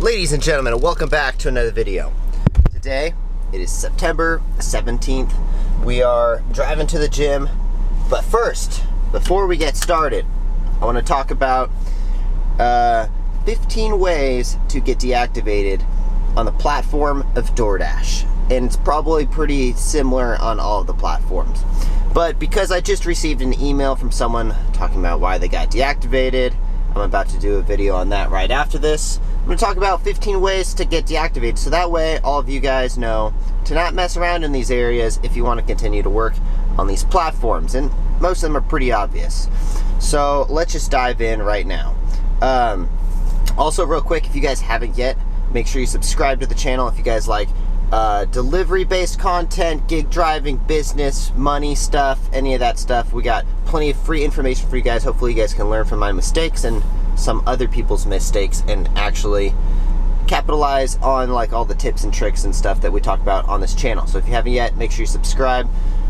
Ladies and gentlemen, welcome back to another video. Today, it is September 17th. We are driving to the gym, but first, before we get started, I want to talk about 15 ways to get deactivated on the platform of Doordash. And it's probably pretty similar on all of the platforms. But because I just received an email from someone talking about why they got deactivated, I'm about to do a video on that right after this. I'm going to talk about 15 ways to get deactivated, so that way all of you guys know to not mess around in these areas if you want to continue to work on these platforms, and most of them are pretty obvious. So let's just dive in right now. Also, real quick, if you guys haven't yet, make sure you subscribe to the channel if you guys like delivery-based content, gig driving, business, money stuff, any of that stuff. We got plenty of free information for you guys. Hopefully you guys can learn from my mistakes and some other people's mistakes and actually capitalize on like all the tips and tricks and stuff that we talk about on this channel. So if you haven't yet, make sure you subscribe.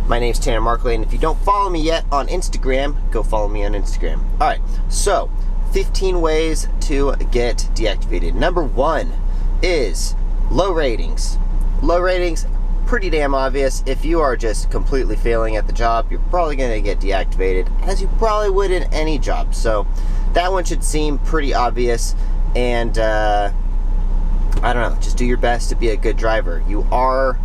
My name's Markley, and if you don't follow me yet on Instagram, go follow me on Instagram. Alright, so 15 ways to get deactivated. Number 1 is low ratings. Low ratings, pretty damn obvious. If you are just completely failing at the job, you're probably going to get deactivated, as you probably would in any job. So that one should seem pretty obvious, and I don't know, just do your best to be a good driver. You are,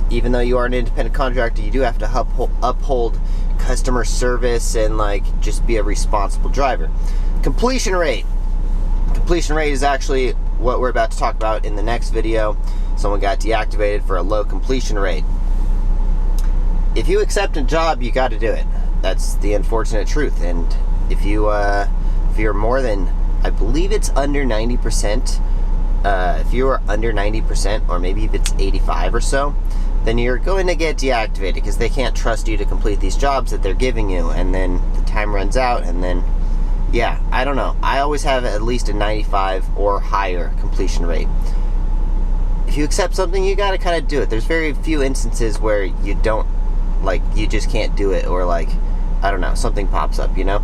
even though you are an independent contractor, you do have to uphold customer service and like just be a responsible driver. Completion rate. Completion rate is actually what we're about to talk about in the next video. Someone got deactivated for a low completion rate. If you accept a job, you got to do it. That's the unfortunate truth. And if you're more than, I believe it's under 90%, if you are under 90%, or maybe if it's 85 or so, then you're going to get deactivated because they can't trust you to complete these jobs that they're giving you, and then the time runs out, and then, yeah, I don't know. I always have at least a 95 or higher completion rate. If you accept something, you gotta kind of do it. There's very few instances where you don't, like, you just can't do it, or like, I don't know, something pops up, you know?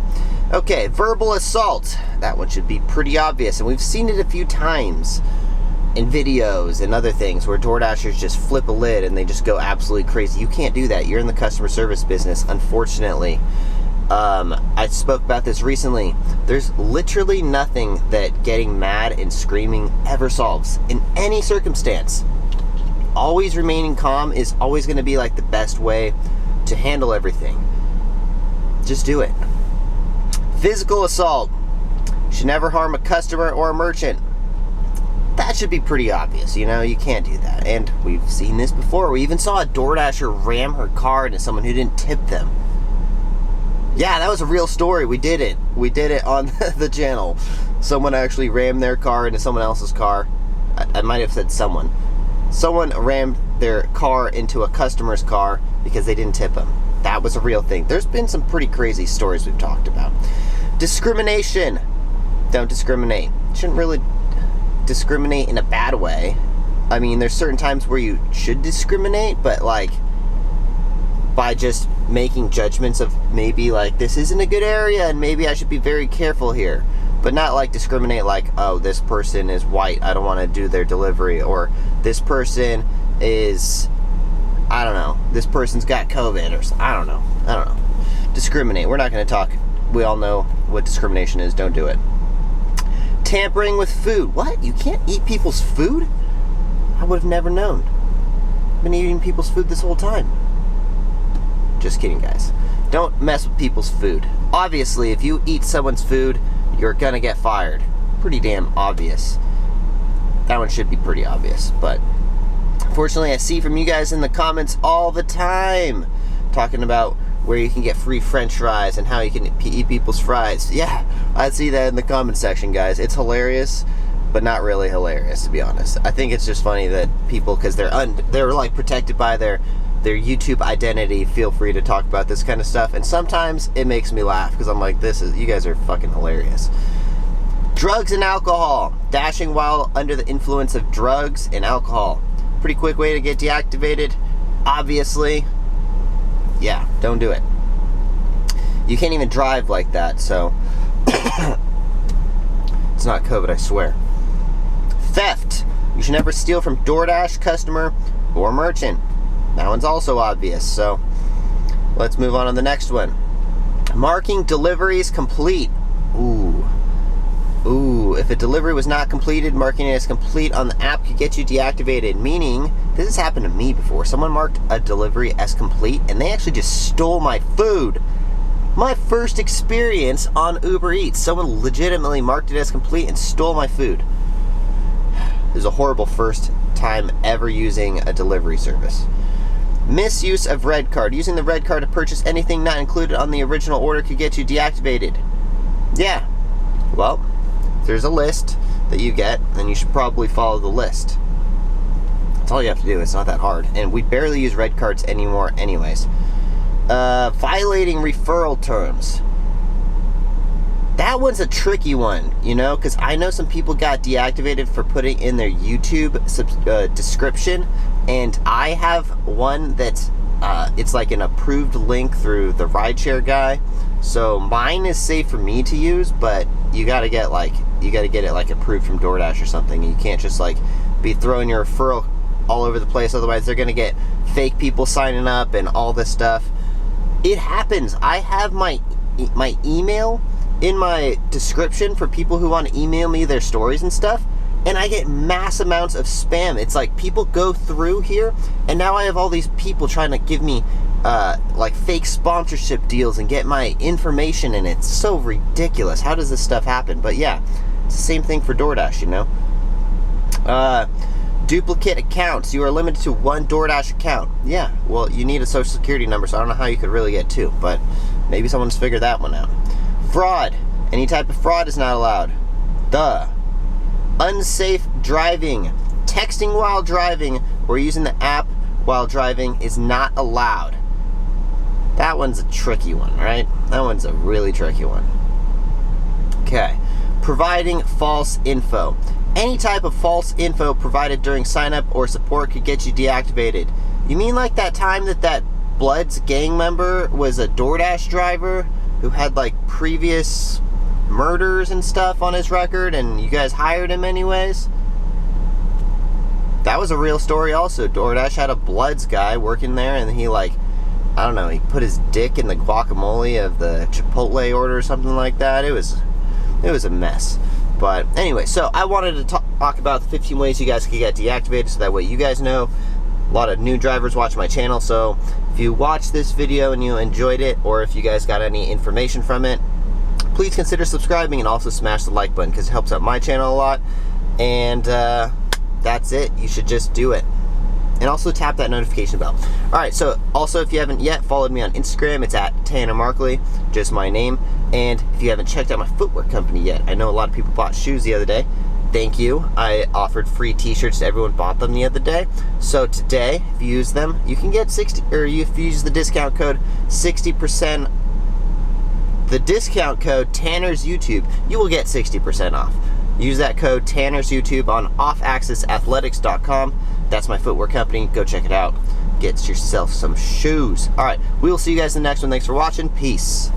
Okay, verbal assault. That one should be pretty obvious, and we've seen it a few times in videos and other things where DoorDashers just flip a lid and they just go absolutely crazy. You can't do that. You're in the customer service business, unfortunately. I spoke about this recently. There's literally nothing that getting mad and screaming ever solves in any circumstance. Always remaining calm is always going to be like the best way to handle everything. Just do it. Physical assault. Should never harm a customer or a merchant. That should be pretty obvious, you know, you can't do that. And we've seen this before. We even saw a DoorDasher ram her car into someone who didn't tip them. Yeah, that was a real story. We did it. We did it on the channel. Someone actually rammed their car into someone else's car. I might have said someone. Someone rammed their car into a customer's car because they didn't tip them. That was a real thing. There's been some pretty crazy stories we've talked about. Discrimination. Don't discriminate. Shouldn't really discriminate in a bad way. I mean, there's certain times where you should discriminate, but like by just making judgments of maybe like this isn't a good area and maybe I should be very careful here, but not like discriminate like, oh, this person is white, I don't want to do their delivery, or this person is, I don't know, this person's got COVID, or I don't know. Discriminate. We're not going to talk. We all know what discrimination is. Don't do it. Tampering with food. What? You can't eat people's food? I would have never known. I've been eating people's food this whole time. Just kidding, guys. Don't mess with people's food. Obviously, if you eat someone's food, you're gonna get fired. Pretty damn obvious. That one should be pretty obvious, but unfortunately, I see from you guys in the comments all the time talking about where you can get free French fries and how you can eat people's fries. Yeah, I see that in the comment section, guys. It's hilarious, but not really hilarious, to be honest. I think it's just funny that people, because they're like protected by their YouTube identity, feel free to talk about this kind of stuff, and sometimes it makes me laugh because I'm like, you guys are fucking hilarious. Drugs and alcohol. Dashing while under the influence of drugs and alcohol. Pretty quick way to get deactivated, obviously. Yeah, don't do it. You can't even drive like that, so it's not COVID, I swear. Theft. You should never steal from Doordash customer or merchant. That one's also obvious, so let's move on to the next one. Marking deliveries complete. Ooh, if a delivery was not completed, marking it as complete on the app could get you deactivated. Meaning, this has happened to me before. Someone marked a delivery as complete and they actually just stole my food. My first experience on Uber Eats. Someone legitimately marked it as complete and stole my food. It was a horrible first time ever using a delivery service. Misuse of red card. Using the red card to purchase anything not included on the original order could get you deactivated. Yeah. Well, there's a list that you get, and you should probably follow the list. That's all you have to do. It's not that hard. And we barely use red cards anymore anyways. Violating referral terms. That one's a tricky one, you know, because I know some people got deactivated for putting in their YouTube description, and I have one that's it's like an approved link through the rideshare guy. So mine is safe for me to use, but you gotta get it like approved from Doordash or something. You can't just like be throwing your referral all over the place, otherwise they're gonna get fake people signing up and all this stuff. It happens. I have my email in my description for people who want to email me their stories and stuff, and I get mass amounts of spam. It's like people go through here, and now I have all these people trying to give me like fake sponsorship deals and get my information, and it's so ridiculous. How does this stuff happen? But yeah, it's the same thing for Doordash, you know. Duplicate accounts. You are limited to one Doordash account. Yeah, well, you need a social security number, so I don't know how you could really get two, but maybe someone's figured that one out. Fraud. Any type of fraud is not allowed. Duh. Unsafe driving. Texting while driving or using the app while driving is not allowed. That one's a tricky one, right? That one's a really tricky one. Okay. Providing false info. Any type of false info provided during sign-up or support could get you deactivated. You mean like that time that Bloods gang member was a Doordash driver who had like previous murders and stuff on his record, and you guys hired him anyways? That was a real story also. Doordash had a Bloods guy working there, and he like, I don't know, he put his dick in the guacamole of the Chipotle order or something like that. It was a mess. But anyway, so I wanted to talk about the 15 ways you guys can get deactivated, so that way you guys know. A lot of new drivers watch my channel, so if you watched this video and you enjoyed it, or if you guys got any information from it, please consider subscribing and also smash the like button, because it helps out my channel a lot. And that's it. You should just do it. And also tap that notification bell. Alright, so also if you haven't yet followed me on Instagram, it's at Markley, just my name. And if you haven't checked out my footwear company yet, I know a lot of people bought shoes the other day. Thank you. I offered free t-shirts to everyone bought them the other day. So today, if you use them, you can get if you use the discount code 60%, the discount code Tanner's YouTube, you will get 60% off. Use that code Tanner's YouTube on offaccessathletics.com. That's my footwear company. Go check it out. Get yourself some shoes. All right, we will see you guys in the next one. Thanks for watching. Peace.